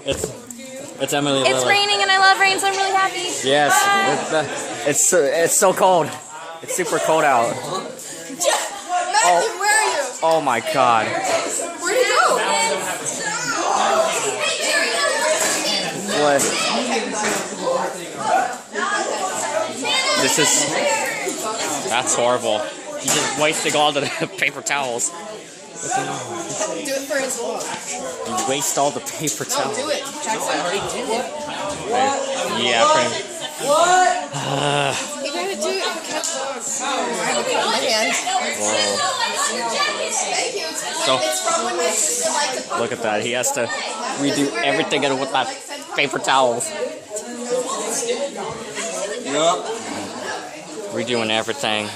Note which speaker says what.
Speaker 1: It's Emily.
Speaker 2: It's raining and I love rain, so I'm really happy.
Speaker 1: Yes, it's so cold. It's super cold out.
Speaker 3: Matthew, where are you?
Speaker 1: Oh my God.
Speaker 3: Where'd you go?
Speaker 1: What? That's horrible. He just wasted all the paper towels.
Speaker 3: Do it for his vlog.
Speaker 1: You waste all the paper towels.
Speaker 3: Do it. Jackson.
Speaker 1: Yeah, pretty much.
Speaker 3: What? You gotta do it for Kevlogs. Oh, my hand. Thank you.
Speaker 1: So,
Speaker 3: It's from when my sister liked to
Speaker 1: look at that. He has to redo everything with that paper towels.
Speaker 4: Yup.
Speaker 1: Redoing everything.